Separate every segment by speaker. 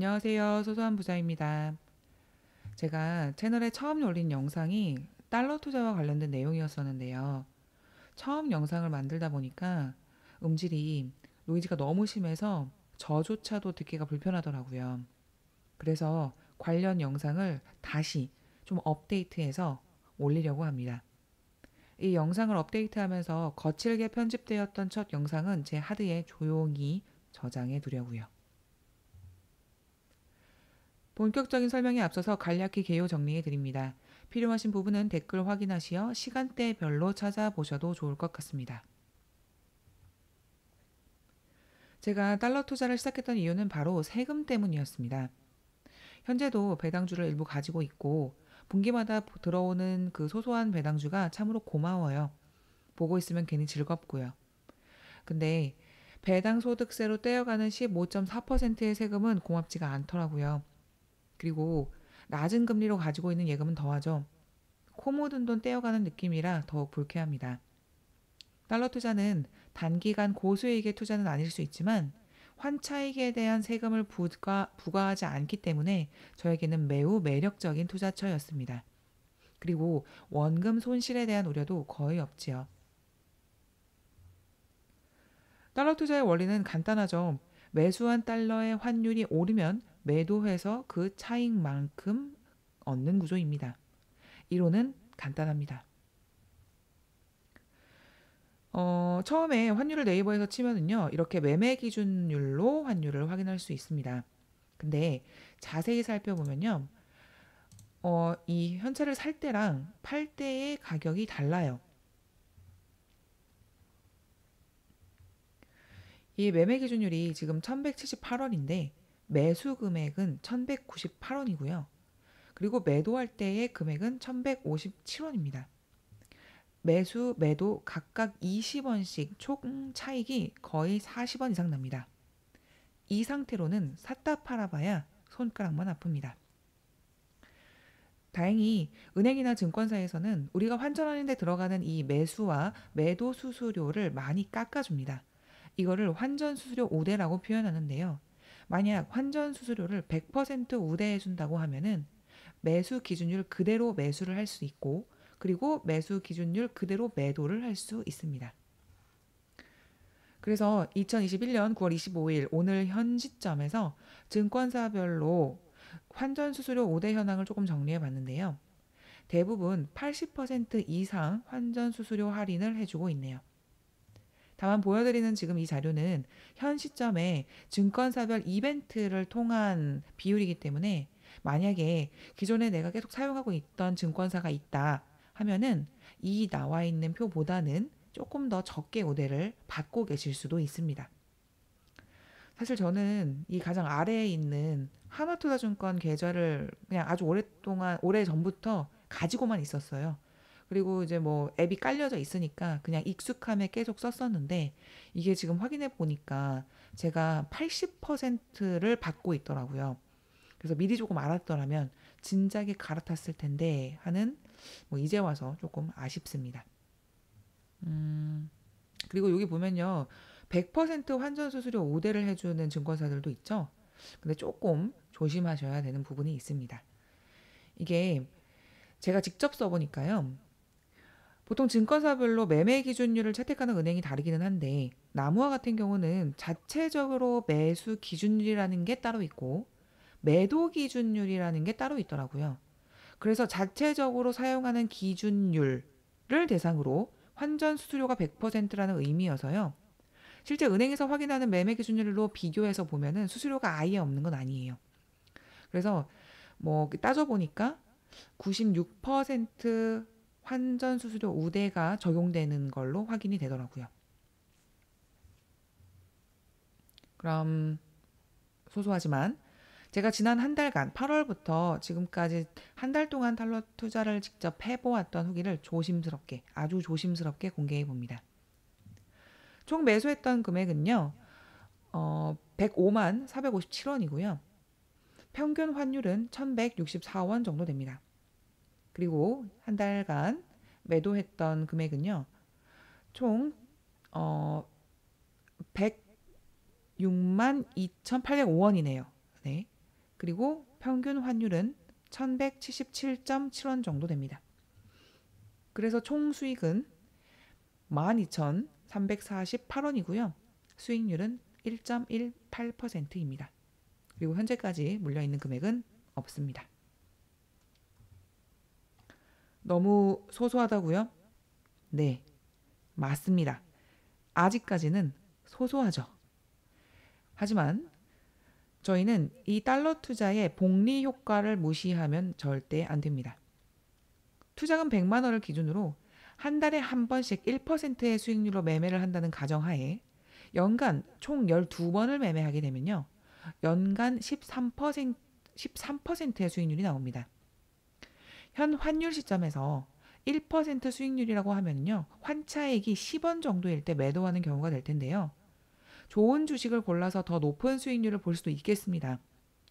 Speaker 1: 안녕하세요. 소소한 부자입니다. 제가 채널에 처음 올린 영상이 달러 투자와 관련된 내용이었었는데요. 처음 영상을 만들다 보니까 음질이 노이즈가 너무 심해서 저조차도 듣기가 불편하더라고요. 그래서 관련 영상을 다시 좀 업데이트해서 올리려고 합니다. 이 영상을 업데이트하면서 거칠게 편집되었던 첫 영상은 제 하드에 조용히 저장해 두려고요. 본격적인 설명에 앞서서 간략히 개요 정리해 드립니다. 필요하신 부분은 댓글 확인하시어 시간대별로 찾아보셔도 좋을 것 같습니다. 제가 달러 투자를 시작했던 이유는 바로 세금 때문이었습니다. 현재도 배당주를 일부 가지고 있고 분기마다 들어오는 그 소소한 배당주가 참으로 고마워요. 보고 있으면 괜히 즐겁고요. 근데 배당 소득세로 떼어가는 15.4%의 세금은 고맙지가 않더라고요. 그리고 낮은 금리로 가지고 있는 예금은 더하죠. 코 묻은 돈 떼어가는 느낌이라 더욱 불쾌합니다. 달러 투자는 단기간 고수익의 투자는 아닐 수 있지만 환차익에 대한 세금을 부과하지 않기 때문에 저에게는 매우 매력적인 투자처였습니다. 그리고 원금 손실에 대한 우려도 거의 없지요. 달러 투자의 원리는 간단하죠. 매수한 달러의 환율이 오르면 매도해서 그 차익만큼 얻는 구조입니다. 이론은 간단합니다. 처음에 환율을 네이버에서 치면은요, 이렇게 매매 기준율로 환율을 확인할 수 있습니다. 근데 자세히 살펴보면요, 이 현찰을 살 때랑 팔 때의 가격이 달라요. 이 매매 기준율이 지금 1178원인데 매수 금액은 1198원이고요. 그리고 매도할 때의 금액은 1157원입니다. 매수, 매도 각각 20원씩 총 차익이 거의 40원 이상 납니다. 이 상태로는 샀다 팔아봐야 손가락만 아픕니다. 다행히 은행이나 증권사에서는 우리가 환전하는 데 들어가는 이 매수와 매도 수수료를 많이 깎아줍니다. 이거를 환전 수수료 우대라고 표현하는데요. 만약 환전 수수료를 100% 우대해준다고 하면은 매수 기준율 그대로 매수를 할 수 있고 그리고 매수 기준율 그대로 매도를 할 수 있습니다. 그래서 2021년 9월 25일 오늘 현 시점에서 증권사별로 환전 수수료 우대 현황을 조금 정리해 봤는데요. 대부분 80% 이상 환전 수수료 할인을 해주고 있네요. 다만 보여드리는 지금 이 자료는 현 시점에 증권사별 이벤트를 통한 비율이기 때문에 만약에 기존에 내가 계속 사용하고 있던 증권사가 있다 하면은 이 나와 있는 표보다는 조금 더 적게 우대를 받고 계실 수도 있습니다. 사실 저는 이 가장 아래에 있는 하나투자증권 계좌를 그냥 아주 오랫동안 오래 전부터 가지고만 있었어요. 그리고 이제 뭐 앱이 깔려져 있으니까 그냥 익숙함에 계속 썼었는데 이게 지금 확인해 보니까 제가 80%를 받고 있더라고요. 그래서 미리 조금 알았더라면 진작에 갈아탔을 텐데 하는 뭐 이제 와서 조금 아쉽습니다. 그리고 여기 보면요. 100% 환전 수수료 우대를 해주는 증권사들도 있죠. 근데 조금 조심하셔야 되는 부분이 있습니다. 이게 제가 직접 써보니까요. 보통 증권사별로 매매 기준율을 채택하는 은행이 다르기는 한데 나무와 같은 경우는 자체적으로 매수 기준율이라는 게 따로 있고 매도 기준율이라는 게 따로 있더라고요. 그래서 자체적으로 사용하는 기준율을 대상으로 환전 수수료가 100%라는 의미여서요. 실제 은행에서 확인하는 매매 기준율로 비교해서 보면은 수수료가 아예 없는 건 아니에요. 그래서 뭐 따져보니까 96% 환전 수수료 우대가 적용되는 걸로 확인이 되더라고요. 그럼 소소하지만 제가 지난 한 달간 8월부터 지금까지 한 달 동안 달러 투자를 직접 해보았던 후기를 조심스럽게 아주 조심스럽게 공개해 봅니다. 총 매수했던 금액은요. 105만 457원이고요. 평균 환율은 1164원 정도 됩니다. 그리고 한 달간 매도했던 금액은요. 총 106만 2,805원이네요. 네. 그리고 평균 환율은 1177.7원 정도 됩니다. 그래서 총 수익은 12,348원이고요. 수익률은 1.18%입니다. 그리고 현재까지 물려있는 금액은 없습니다. 너무 소소하다고요? 네, 맞습니다. 아직까지는 소소하죠. 하지만 저희는 이 달러 투자의 복리 효과를 무시하면 절대 안 됩니다. 투자금 100만 원을 기준으로 한 달에 한 번씩 1%의 수익률로 매매를 한다는 가정하에 연간 총 12번을 매매하게 되면요. 연간 13%의 수익률이 나옵니다. 현 환율 시점에서 1% 수익률이라고 하면요. 환차액이 10원 정도일 때 매도하는 경우가 될 텐데요. 좋은 주식을 골라서 더 높은 수익률을 볼 수도 있겠습니다.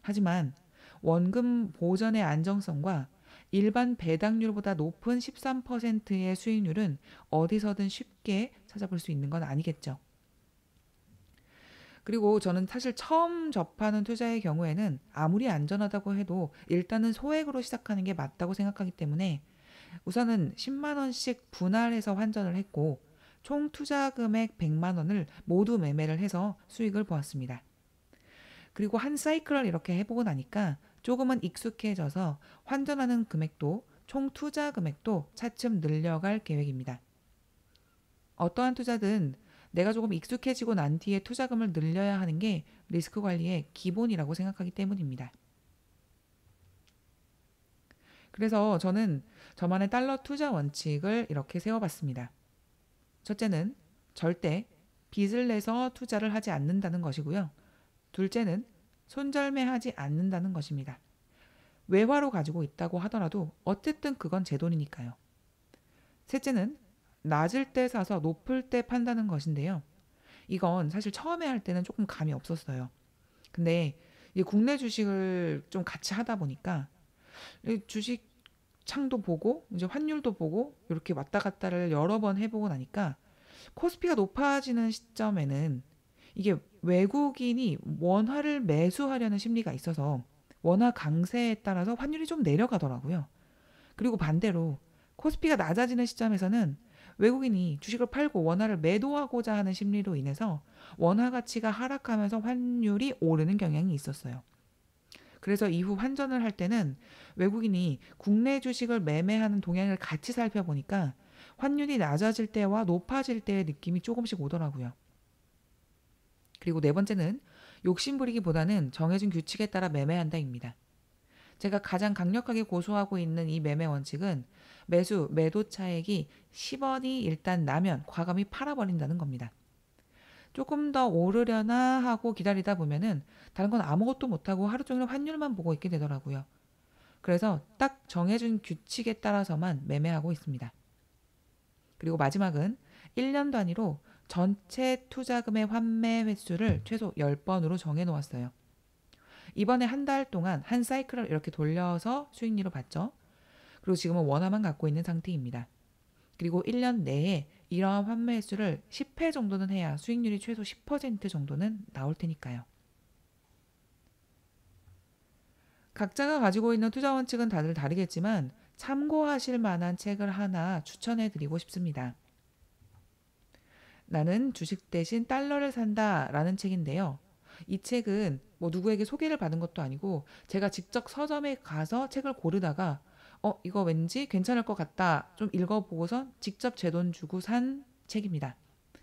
Speaker 1: 하지만 원금 보전의 안정성과 일반 배당률보다 높은 13%의 수익률은 어디서든 쉽게 찾아볼 수 있는 건 아니겠죠. 그리고 저는 사실 처음 접하는 투자의 경우에는 아무리 안전하다고 해도 일단은 소액으로 시작하는 게 맞다고 생각하기 때문에 우선은 10만 원씩 분할해서 환전을 했고 총 투자 금액 100만 원을 모두 매매를 해서 수익을 보았습니다. 그리고 한 사이클을 이렇게 해보고 나니까 조금은 익숙해져서 환전하는 금액도 총 투자 금액도 차츰 늘려갈 계획입니다. 어떠한 투자든 내가 조금 익숙해지고 난 뒤에 투자금을 늘려야 하는 게 리스크 관리의 기본이라고 생각하기 때문입니다. 그래서 저는 저만의 달러 투자 원칙을 이렇게 세워봤습니다. 첫째는 절대 빚을 내서 투자를 하지 않는다는 것이고요. 둘째는 손절매하지 않는다는 것입니다. 외화로 가지고 있다고 하더라도 어쨌든 그건 제 돈이니까요. 셋째는 낮을 때 사서 높을 때 판다는 것인데요. 이건 사실 처음에 할 때는 조금 감이 없었어요. 근데 이 국내 주식을 좀 같이 하다 보니까 이 주식 창도 보고 이제 환율도 보고 이렇게 왔다 갔다를 여러 번 해보고 나니까 코스피가 높아지는 시점에는 이게 외국인이 원화를 매수하려는 심리가 있어서 원화 강세에 따라서 환율이 좀 내려가더라고요. 그리고 반대로 코스피가 낮아지는 시점에서는 외국인이 주식을 팔고 원화를 매도하고자 하는 심리로 인해서 원화 가치가 하락하면서 환율이 오르는 경향이 있었어요. 그래서 이후 환전을 할 때는 외국인이 국내 주식을 매매하는 동향을 같이 살펴보니까 환율이 낮아질 때와 높아질 때의 느낌이 조금씩 오더라고요. 그리고 네 번째는 욕심부리기보다는 정해진 규칙에 따라 매매한다입니다. 제가 가장 강력하게 고수하고 있는 이 매매 원칙은 매수, 매도 차액이 10원이 일단 나면 과감히 팔아버린다는 겁니다. 조금 더 오르려나 하고 기다리다 보면은 다른 건 아무것도 못하고 하루 종일 환율만 보고 있게 되더라고요. 그래서 딱 정해준 규칙에 따라서만 매매하고 있습니다. 그리고 마지막은 1년 단위로 전체 투자금의 환매 횟수를 최소 10번으로 정해 놓았어요. 이번에 한 달 동안 한 사이클을 이렇게 돌려서 수익률을 봤죠. 그리고 지금은 원화만 갖고 있는 상태입니다. 그리고 1년 내에 이러한 환매 횟수를 10회 정도는 해야 수익률이 최소 10% 정도는 나올 테니까요. 각자가 가지고 있는 투자 원칙은 다들 다르겠지만 참고하실 만한 책을 하나 추천해 드리고 싶습니다. 나는 주식 대신 달러를 산다라는 책인데요. 이 책은 뭐 누구에게 소개를 받은 것도 아니고 제가 직접 서점에 가서 책을 고르다가 이거 왠지 괜찮을 것 같다 좀 읽어보고서 직접 제 돈 주고 산 책입니다.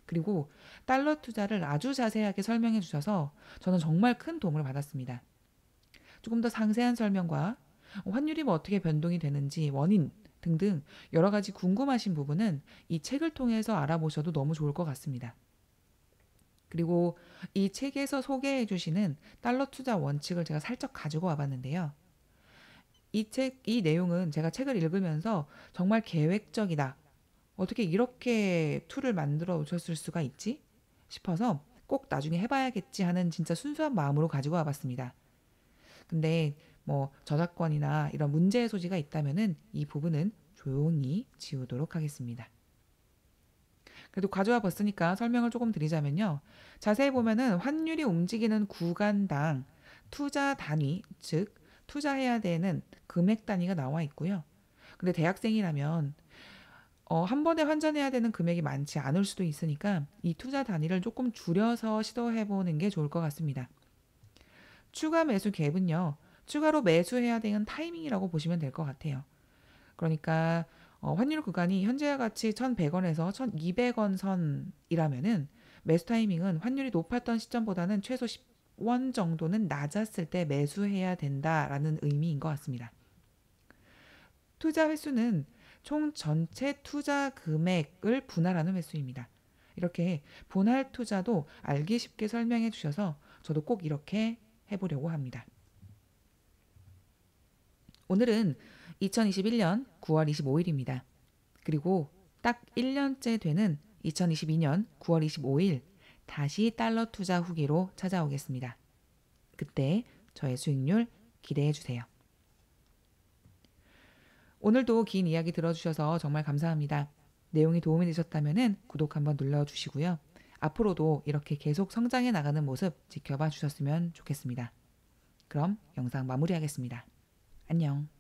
Speaker 1: 그리고 달러 투자를 아주 자세하게 설명해 주셔서 저는 정말 큰 도움을 받았습니다. 조금 더 상세한 설명과 환율이 뭐 어떻게 변동이 되는지 원인 등등 여러 가지 궁금하신 부분은 이 책을 통해서 알아보셔도 너무 좋을 것 같습니다. 그리고 이 책에서 소개해 주시는 달러 투자 원칙을 제가 살짝 가지고 와봤는데요. 이 내용은 제가 책을 읽으면서 정말 계획적이다. 어떻게 이렇게 툴을 만들어 오셨을 수가 있지? 싶어서 꼭 나중에 해봐야겠지 하는 진짜 순수한 마음으로 가지고 와봤습니다. 근데 뭐 저작권이나 이런 문제의 소지가 있다면은 이 부분은 조용히 지우도록 하겠습니다. 그래도 가져와 봤으니까 설명을 조금 드리자면요. 자세히 보면은 환율이 움직이는 구간당 투자 단위, 즉 투자해야 되는 금액 단위가 나와 있고요. 근데 대학생이라면 한 번에 환전해야 되는 금액이 많지 않을 수도 있으니까 이 투자 단위를 조금 줄여서 시도해 보는 게 좋을 것 같습니다. 추가 매수 갭은요. 추가로 매수해야 되는 타이밍이라고 보시면 될 것 같아요. 그러니까 환율 구간이 현재와 같이 1,100원에서 1,200원 선이라면은 매수 타이밍은 환율이 높았던 시점보다는 최소 10원 정도는 낮았을 때 매수해야 된다라는 의미인 것 같습니다. 투자 횟수는 총 전체 투자 금액을 분할하는 횟수입니다. 이렇게 분할 투자도 알기 쉽게 설명해 주셔서 저도 꼭 이렇게 해보려고 합니다. 오늘은 2021년 9월 25일입니다. 그리고 딱 1년째 되는 2022년 9월 25일 다시 달러 투자 후기로 찾아오겠습니다. 그때 저의 수익률 기대해 주세요. 오늘도 긴 이야기 들어주셔서 정말 감사합니다. 내용이 도움이 되셨다면 구독 한번 눌러주시고요. 앞으로도 이렇게 계속 성장해 나가는 모습 지켜봐 주셨으면 좋겠습니다. 그럼 영상 마무리하겠습니다. 안녕.